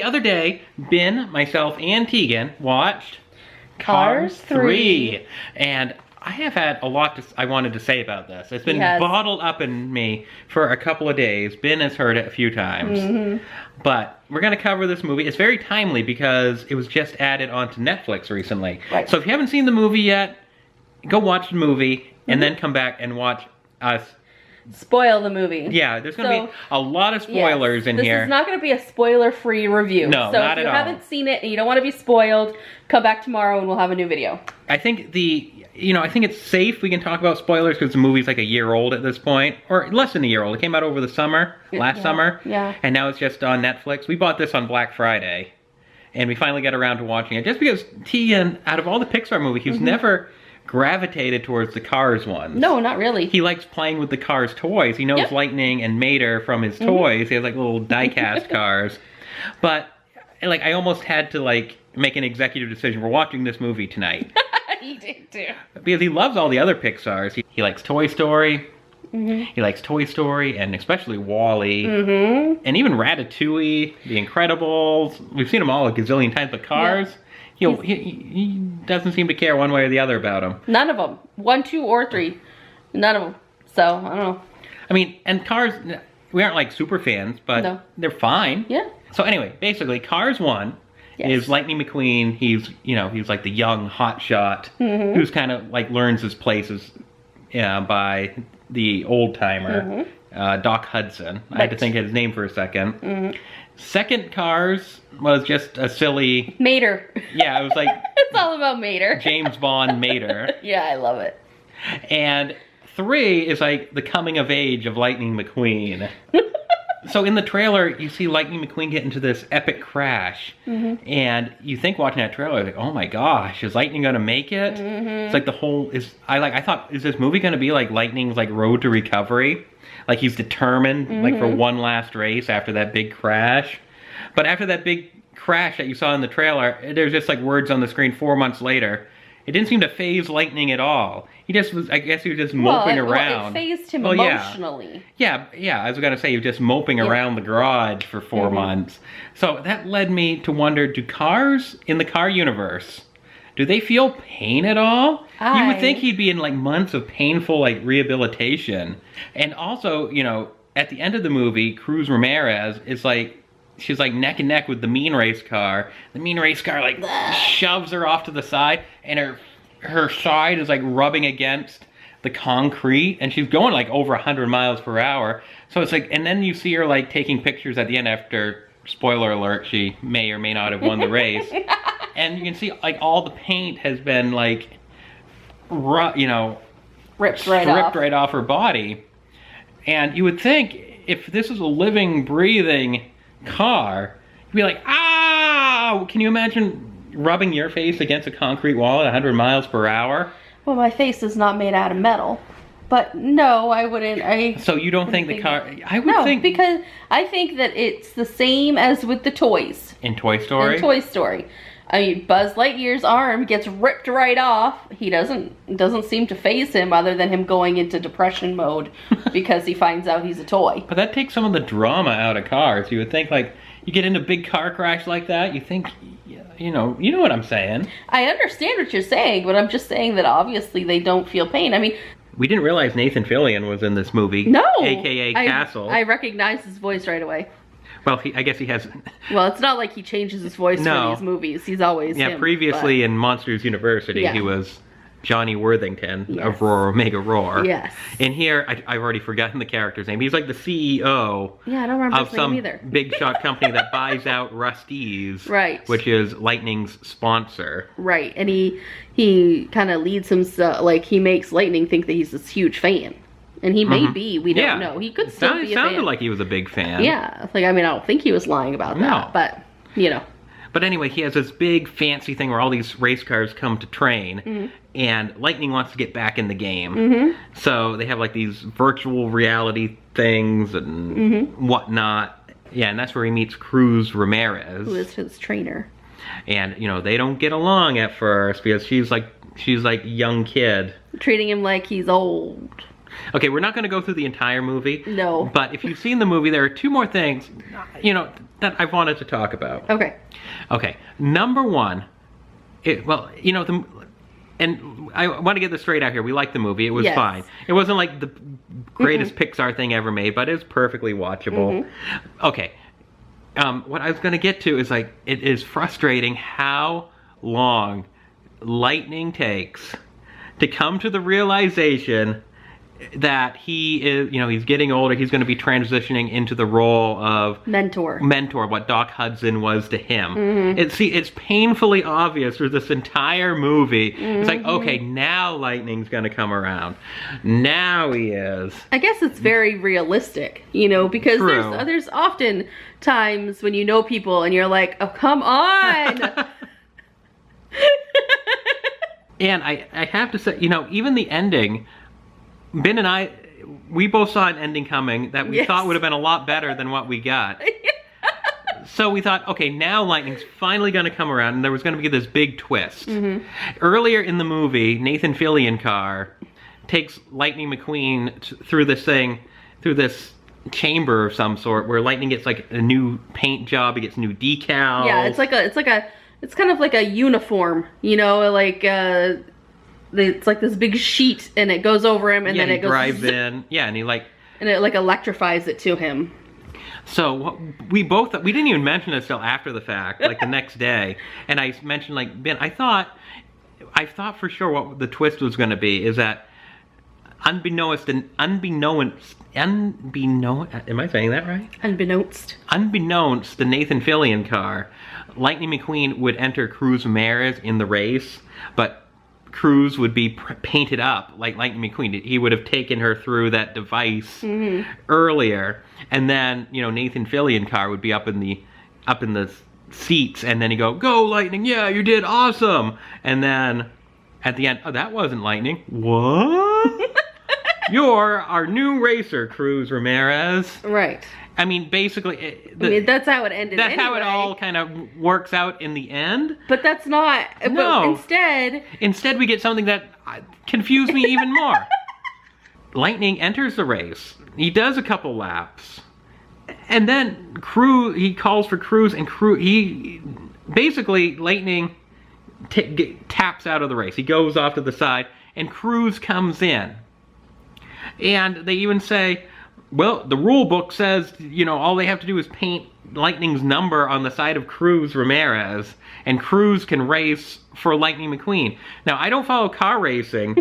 other day, Ben, myself, and Teagan watched Cars 3. And I have had a lot I wanted to say about this. It's been bottled up in me for a couple of days. Ben has heard it a few times. But we're going to cover this movie. It's very timely because it was just added onto Netflix recently. Right. So if you haven't seen the movie yet, go watch the movie and then come back and watch us spoil the movie. Yeah, there's going to be a lot of spoilers in here. This is not going to be a spoiler-free review. No, so not if you at all. haven't seen it and you don't want to be spoiled, come back tomorrow and we'll have a new video. I think I think it's safe we can talk about spoilers because the movie's like a year old at this point, or less than a year old. It came out over the summer, last summer, and now it's just on Netflix. We bought this on Black Friday, and we finally got around to watching it just because Teagan, out of all the Pixar movies, he's never gravitated towards the Cars ones. No, not really. He likes playing with the Cars toys. He knows Lightning and Mater from his toys. He has like little die-cast cars. But like I almost had to like make an executive decision. We're watching this movie tonight. He did too. Because he loves all the other Pixars. He likes Toy Story. He likes Toy Story and especially WALL-E. And even Ratatouille, The Incredibles. We've seen them all a gazillion times, but Cars... He doesn't seem to care one way or the other about them. None of them. 1, 2, or 3. None of them. So, I don't know. I mean, and Cars, we aren't like super fans, but they're fine. Yeah. So anyway, basically, Cars 1 is Lightning McQueen. He's like the young hotshot who's kind of like learns his places by the old timer, Doc Hudson. I had to think of his name for a second. Second Cars was just a silly... Mater. Yeah, it was like... It's all about Mater. James Bond Mater. Yeah, I love it. And 3 is like the coming of age of Lightning McQueen. So in the trailer, you see Lightning McQueen get into this epic crash. And you think watching that trailer, like, oh my gosh, is Lightning gonna make it? It's like the whole... I thought, is this movie gonna be like Lightning's like road to recovery? Like he's determined, like for one last race after that big crash. But after that big crash that you saw in the trailer, there's just like words on the screen 4 months later. It didn't seem to faze Lightning at all. He just was, I guess he was just moping around. Well, it fazed him emotionally. Yeah, I was gonna say he was just moping around the garage for 4 months. So that led me to wonder, do cars in the car universe, do they feel pain at all? You would think he'd be in like months of painful like rehabilitation. And also, you know, at the end of the movie, Cruz Ramirez is like, she's like neck and neck with the mean race car. The mean race car like shoves her off to the side and her side is like rubbing against the concrete and she's going like over 100 miles per hour. So it's like, and then you see her like taking pictures at the end after, spoiler alert, she may or may not have won the race. And you can see like all the paint has been like, ripped right off her body. And you would think if this is a living, breathing car, you'd be like, ah! Can you imagine rubbing your face against a concrete wall at 100 miles per hour? Well, my face is not made out of metal. But no, I wouldn't. So you don't think the car... I would think... No, because I think that it's the same as with the toys. In Toy Story? In Toy Story. I mean, Buzz Lightyear's arm gets ripped right off. He doesn't seem to faze him other than him going into depression mode because he finds out he's a toy. But that takes some of the drama out of cars. You would think, like, you get in a big car crash like that, you think, you know what I'm saying. I understand what you're saying, but I'm just saying that obviously they don't feel pain. I mean... We didn't realize Nathan Fillion was in this movie. No! AKA Castle. I recognized his voice right away. Well, I guess he has... Well, it's not like he changes his voice for these movies. He's always him. Previously in Monsters University, he was Johnny Worthington of Roar Omega Roar. Yes. And here, I've already forgotten the character's name. He's like the CEO I don't remember of his name either. some big shot company that buys out Rust-eze, which is Lightning's sponsor. Right, and he kind of leads himself, like he makes Lightning think that he's this huge fan. And he may be, we don't know. He could still be a fan. It sounded like he was a big fan. Yeah, like, I mean, I don't think he was lying about that, but, you know. But anyway, he has this big fancy thing where all these race cars come to train, and Lightning wants to get back in the game. So they have like these virtual reality things and whatnot. Yeah, and that's where he meets Cruz Ramirez, who is his trainer. And, you know, they don't get along at first because she's like a young kid. Treating him like he's old. Okay, we're not going to go through the entire movie. No. But if you've seen the movie, there are two more things, that I wanted to talk about. Okay. Okay, number one, and I want to get this straight out here. We liked the movie. It was fine. It wasn't like the greatest Pixar thing ever made, but it was perfectly watchable. Okay. What I was going to get to is it is frustrating how long Lightning takes to come to the realization that he is, he's getting older. He's going to be transitioning into the role of mentor, what Doc Hudson was to him. It's painfully obvious through this entire movie. It's like, okay, now Lightning's going to come around. Now he is. I guess it's very realistic, because there's often times when you know people and you're like, oh, come on. And I have to say, even the ending, Ben and I, we both saw an ending coming that we thought would have been a lot better than what we got. So we thought, okay, now Lightning's finally going to come around, and there was going to be this big twist. Earlier in the movie, Nathan Fillion car takes Lightning McQueen through this chamber of some sort, where Lightning gets a new paint job, he gets new decals. Yeah, it's kind of like a uniform, it's like this big sheet, and it goes over him, and then it goes drives in. Yeah, and and it electrifies it to him. So we didn't even mention this till after the fact, the next day. And I mentioned Ben, I thought for sure what the twist was going to be is that unbeknownst, am I saying that right? Unbeknownst to Nathan Fillion car, Lightning McQueen would enter Cruz Ramirez in the race, but Cruz would be painted up like Lightning McQueen. He would have taken her through that device earlier, and then Nathan Fillion car would be up in the seats, and then he'd go Lightning, yeah, you did awesome, and then at the end, oh, that wasn't Lightning. What? You're our new racer, Cruz Ramirez. Right. I mean, basically, that's how it ended. That's how it all kind of works out in the end. But that's not. No. But instead, we get something that confused me even more. Lightning enters the race. He does a couple laps, and then he calls for Cruz, and Lightning taps out of the race. He goes off to the side, and Cruz comes in, and they even say, well, the rule book says, all they have to do is paint Lightning's number on the side of Cruz Ramirez, and Cruz can race for Lightning McQueen. Now, I don't follow car racing.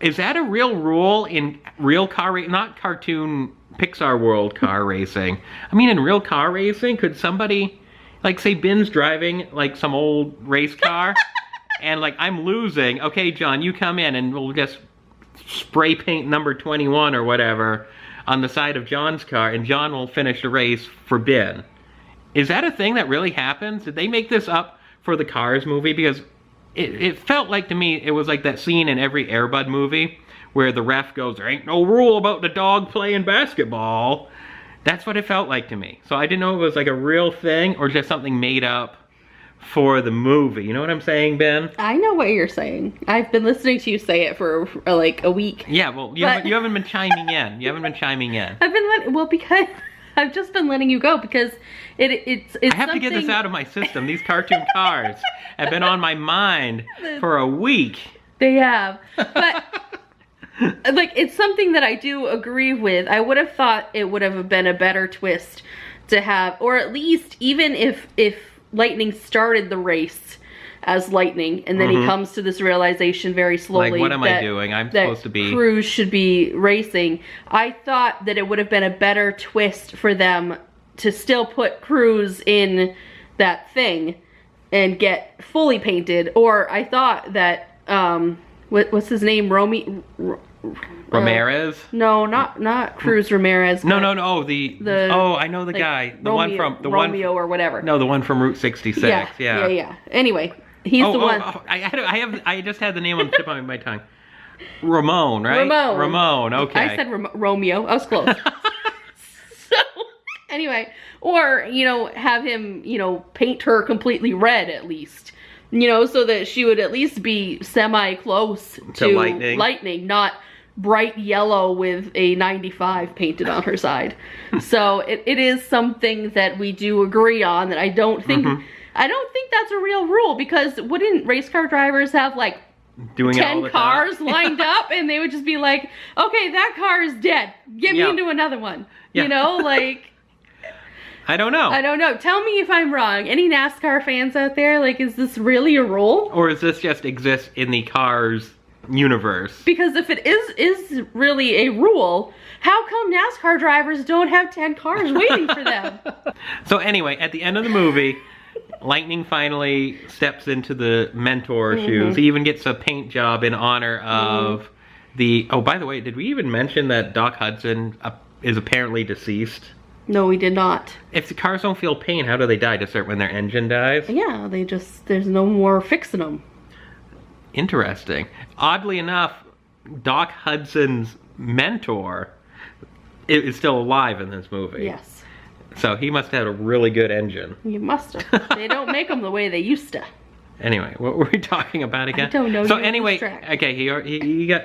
Is that a real rule in real car racing? Not cartoon Pixar world car racing. I mean, in real car racing, could somebody, say Ben's driving, some old race car, and, I'm losing. Okay, John, you come in, and we'll just spray paint number 21 or whatever on the side of John's car, and John will finish the race for Ben. Is that a thing that really happens? Did they make this up for the Cars movie? Because it felt like to me, it was like that scene in every Air Bud movie where the ref goes, there ain't no rule about the dog playing basketball. That's what it felt like to me. So I didn't know if it was a real thing or just something made up for the movie. You know what I'm saying, Ben? I know what you're saying. I've been listening to you say it for a week. Yeah, well, you haven't been chiming in. You haven't been chiming in. Because I've just been letting you go because it's I have to get this out of my system. These cartoon cars have been on my mind for a week. They have. But it's something that I do agree with. I would have thought it would have been a better twist to have, or at least even if Lightning started the race as Lightning, and then he comes to this realization very slowly. What am I doing? I'm supposed to be... Cruz should be racing. I thought that it would have been a better twist for them to still put Cruz in that thing and get fully painted. Or I thought that, what's his name? Ramirez? No, not Cruz Ramirez. No. Oh, I know the guy. The one from Romeo or whatever. No, the one from Route 66. Yeah. Anyway, he's the one. I just had the name on the tip of my tongue. Ramon, right? Ramon. Okay. I said Romeo. I was close. So anyway, or have him paint her completely red at least. So that she would at least be semi-close to Lightning, not bright yellow with a 95 painted on her side. So it is something that we do agree on, that I don't think that's a real rule, because wouldn't race car drivers have like doing 10 cars lined up, and they would just be like, okay, that car is dead, get me into another one. You know, like, I don't know. Tell me if I'm wrong. Any NASCAR fans out there? Like, is this really a rule? Or is this just exists in the Cars universe? Because if it is really a rule, how come NASCAR drivers don't have 10 cars waiting for them? So anyway, at the end of the movie, Lightning finally steps into the mentor shoes. He even gets a paint job in honor of the... Oh, by the way, did we even mention that Doc Hudson is apparently deceased? No, we did not. If the cars don't feel pain, how do they die? Just when their engine dies? Yeah, there's no more fixing them. Interesting. Oddly enough, Doc Hudson's mentor is still alive in this movie. Yes. So he must have had a really good engine. You must have. They don't make them the way they used to. Anyway, what were we talking about again? I don't know. So anyway, okay, he got...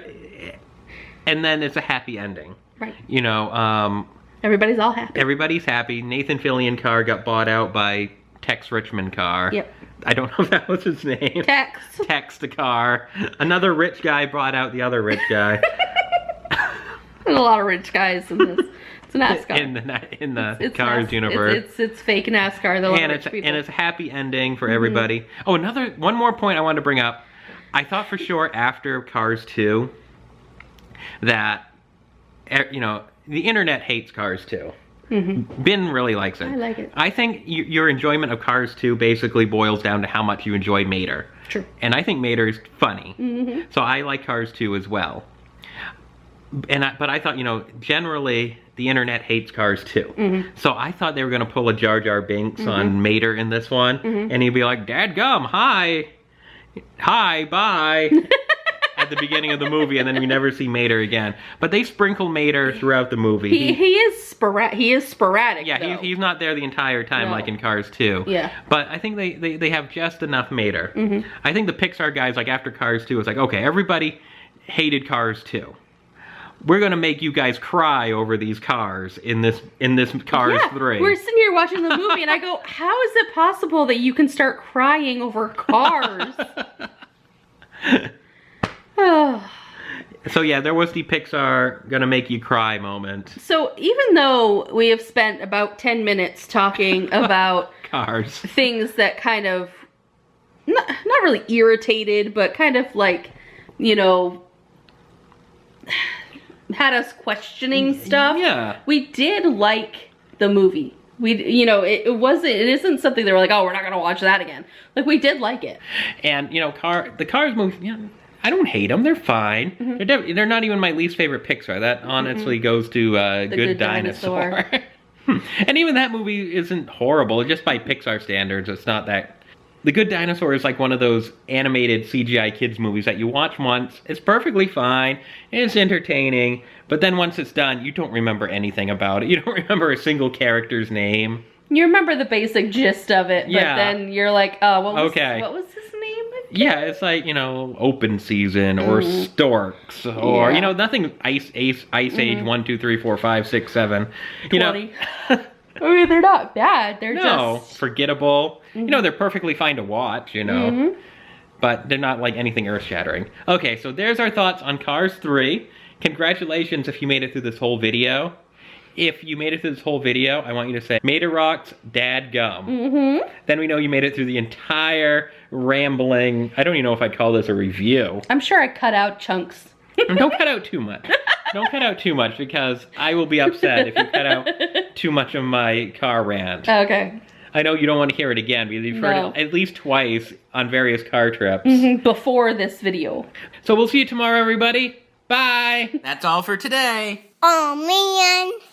And then it's a happy ending. Right. You know, everybody's all happy. Everybody's happy. Nathan Fillion car got bought out by Tex Richmond car. Yep. I don't know if that was his name. Tex. Tex the car. Another rich guy bought out the other rich guy. There's a lot of rich guys in this. It's a NASCAR. In the Cars universe. It's fake NASCAR. And it's a happy ending for everybody. Oh, one more point I wanted to bring up. I thought for sure after Cars 2 that, you know, the internet hates Cars 2. Ben really likes it. I like it. I think your enjoyment of Cars 2 basically boils down to how much you enjoy Mater. True. And I think Mater is funny. So I like Cars 2 as well. But I thought, you know, generally the internet hates Cars 2. So I thought they were going to pull a Jar Jar Binks on Mater in this one. And he'd be like, "Dadgum, hi, bye." At the beginning of the movie, and then we never see Mater again. But they sprinkle Mater throughout the movie. He is sporadic. Yeah, he's not there the entire time like in Cars 2. Yeah. But I think they have just enough Mater. I think the Pixar guys, like after Cars 2, was like, okay, everybody hated Cars 2. We're gonna make you guys cry over these cars in this Cars 3. We're sitting here watching the movie, and I go, how is it possible that you can start crying over cars? So yeah, there was the Pixar gonna make you cry moment. So even though we have spent about 10 minutes talking about Cars, things that kind of, not really irritated, but kind of like, you know, had us questioning stuff. Yeah. We did like the movie. You know, it isn't something that we're like, oh, we're not gonna watch that again. Like, we did like it. And, you know, the Cars movie, you know, I don't hate them. They're fine. They're not even my least favorite Pixar. That honestly goes to Good Dinosaur. And even that movie isn't horrible. Just by Pixar standards, it's not that. The Good Dinosaur is like one of those animated CGI kids movies that you watch once. It's perfectly fine. It's entertaining. But then once it's done, you don't remember anything about it. You don't remember a single character's name. You remember the basic gist of it, but then you're like, oh, what was his name again? Yeah, it's like, you know, Open Season or Storks or, you know, nothing Ice Age 1, 2, 3, 4, 5, 6, 7. 20. You know. I mean, they're not bad. They're just forgettable. You know, they're perfectly fine to watch, you know. But they're not like anything earth-shattering. Okay, so there's our thoughts on Cars 3. Congratulations if you made it through this whole video. If you made it through this whole video, I want you to say, Mater rocks, dad gum. Then we know you made it through the entire rambling, I don't even know if I'd call this a review. I'm sure I cut out chunks. Don't cut out too much. Don't cut out too much, because I will be upset if you cut out too much of my car rant. Okay. I know you don't want to hear it again, because you've heard it at least twice on various car trips. Before this video. So we'll see you tomorrow, everybody. Bye. That's all for today. Oh, man.